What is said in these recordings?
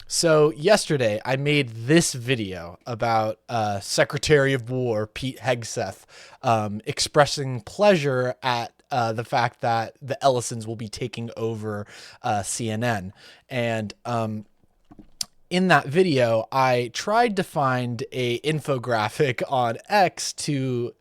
So yesterday I made this video about Secretary of War Pete Hegseth expressing pleasure at the fact that the Ellisons will be taking over CNN. And in that video, I tried to find a infographic on X to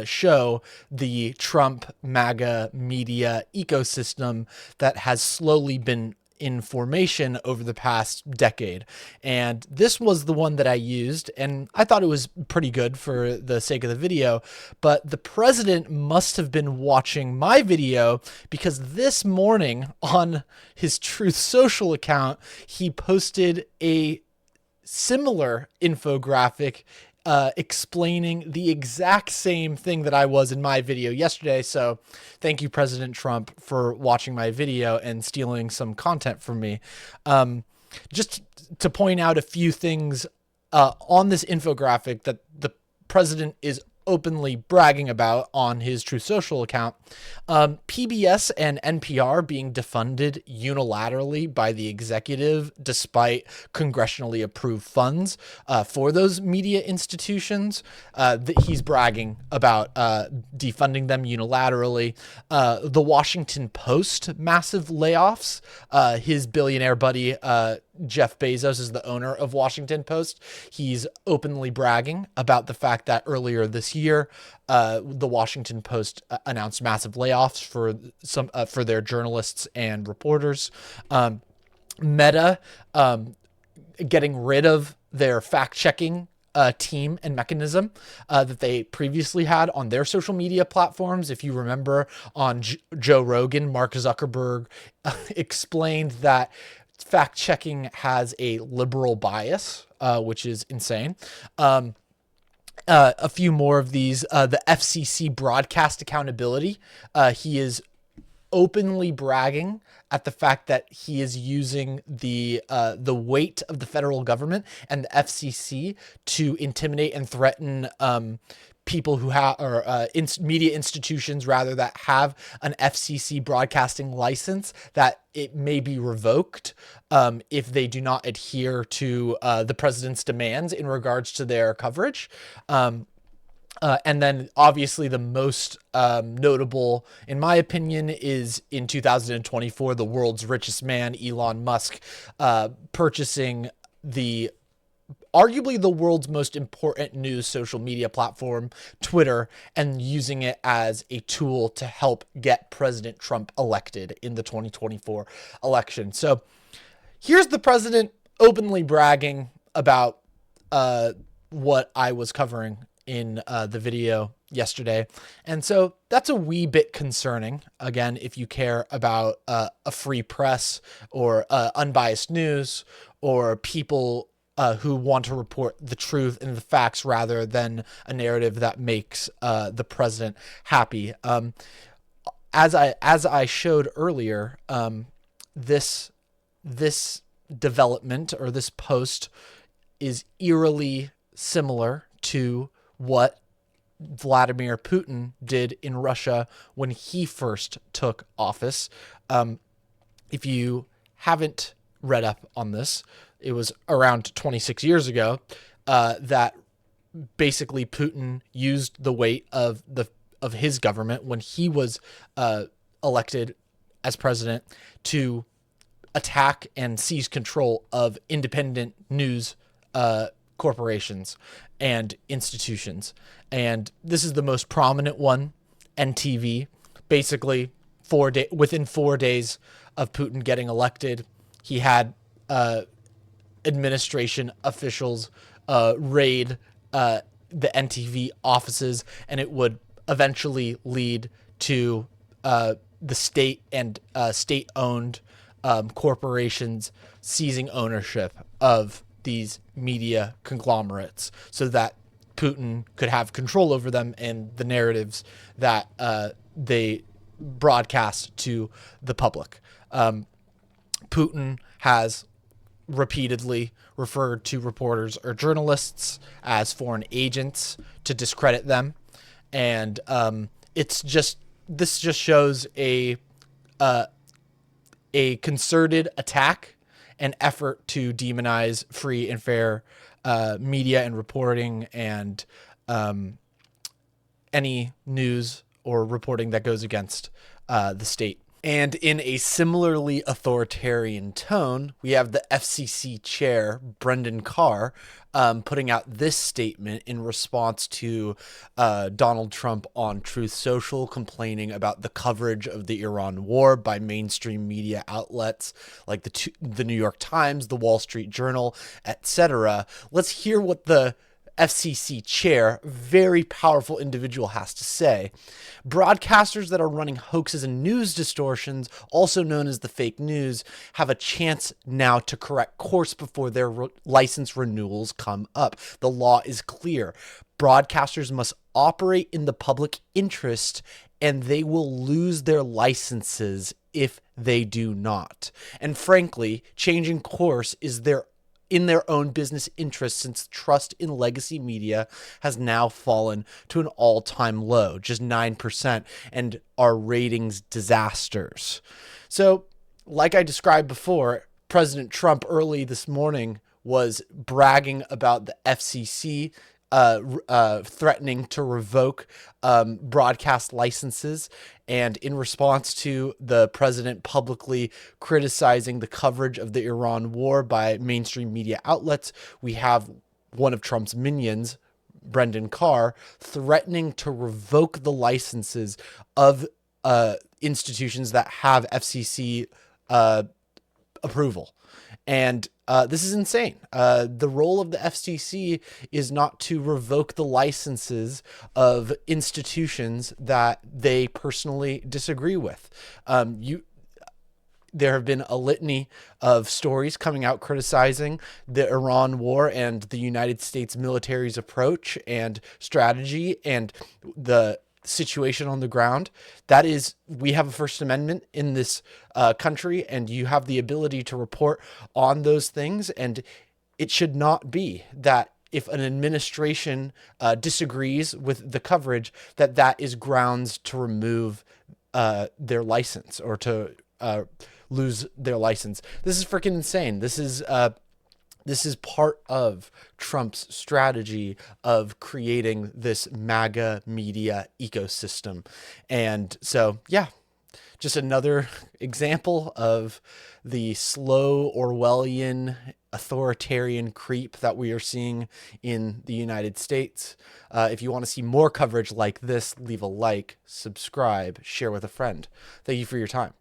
show the Trump MAGA media ecosystem that has slowly been in formation over the past decade. And this was the one that I used, and I thought it was pretty good for the sake of the video. But the president must have been watching my video, because this morning on his Truth Social account, he posted a similar infographic explaining the exact same thing that I was in my video yesterday. So thank you, President Trump, for watching my video and stealing some content from me. Just to point out a few things on this infographic that the president is openly bragging about on his Truth Social account. PBS and NPR being defunded unilaterally by the executive despite congressionally approved funds for those media institutions. He's bragging about defunding them unilaterally. The Washington Post massive layoffs. His billionaire buddy Jeff Bezos is the owner of Washington Post. He's openly bragging about the fact that earlier this year, the Washington Post announced massive layoffs for their journalists and reporters. Meta getting rid of their fact-checking team and mechanism that they previously had on their social media platforms. If you remember, on Joe Rogan, Mark Zuckerberg explained that fact-checking has a liberal bias, which is insane. A few more of these. The FCC broadcast accountability. He is openly bragging at the fact that he is using the weight of the federal government and the FCC to intimidate and threaten people who have, or media institutions rather, that have an FCC broadcasting license, that it may be revoked if they do not adhere to the president's demands in regards to their coverage. And then obviously the most notable, in my opinion, is in 2024, the world's richest man, Elon Musk, purchasing arguably the world's most important news social media platform, Twitter, and using it as a tool to help get President Trump elected in the 2024 election. So here's the president openly bragging about what I was covering in the video yesterday. And so that's a wee bit concerning, again, if you care about a free press or unbiased news, or people who want to report the truth and the facts rather than a narrative that makes the president happy. As I showed earlier, this development, or this post, is eerily similar to what Vladimir Putin did in Russia when he first took office. If you haven't read up on this, it was around 26 years ago that basically Putin used the weight of his government when he was elected as president to attack and seize control of independent news corporations and institutions. And this is the most prominent one, NTV. Basically, within 4 days of Putin getting elected, he had administration officials raid the NTV offices, and it would eventually lead to the state and state-owned corporations seizing ownership of these media conglomerates, so that Putin could have control over them and the narratives that they broadcast to the public. Putin has repeatedly referred to reporters or journalists as foreign agents to discredit them, and this just shows a concerted attack an effort to demonize free and fair media and reporting, and any news or reporting that goes against the state. And in a similarly authoritarian tone, we have the FCC Chair Brenden Carr putting out this statement in response to Donald Trump on Truth Social, complaining about the coverage of the Iran war by mainstream media outlets like the New York Times, the Wall Street Journal, etc. Let's hear what the FCC chair, very powerful individual, has to say. Broadcasters that are running hoaxes and news distortions, also known as the fake news, have a chance now to correct course before their license renewals come up. The law is clear. Broadcasters must operate in the public interest, and they will lose their licenses if they do not. And frankly, changing course is in their own business interest, since trust in legacy media has now fallen to an all-time low, just 9%, and our ratings disasters. So, like I described before, President Trump early this morning was bragging about the FCC threatening to revoke broadcast licenses. And in response to the president publicly criticizing the coverage of the Iran war by mainstream media outlets, we have one of Trump's minions, Brenden Carr, threatening to revoke the licenses of institutions that have FCC approval. And this is insane. The role of the FCC is not to revoke the licenses of institutions that they personally disagree with. There have been a litany of stories coming out criticizing the Iran war and the United States military's approach and strategy and the situation on the ground. That is, we have a First Amendment in this country, and you have the ability to report on those things. And it should not be that if an administration disagrees with the coverage, that is grounds to remove their license or to lose their license. This is freaking insane. This is part of Trump's strategy of creating this MAGA media ecosystem. And so, yeah, just another example of the slow Orwellian authoritarian creep that we are seeing in the United States. If you want to see more coverage like this, leave a like, subscribe, share with a friend. Thank you for your time.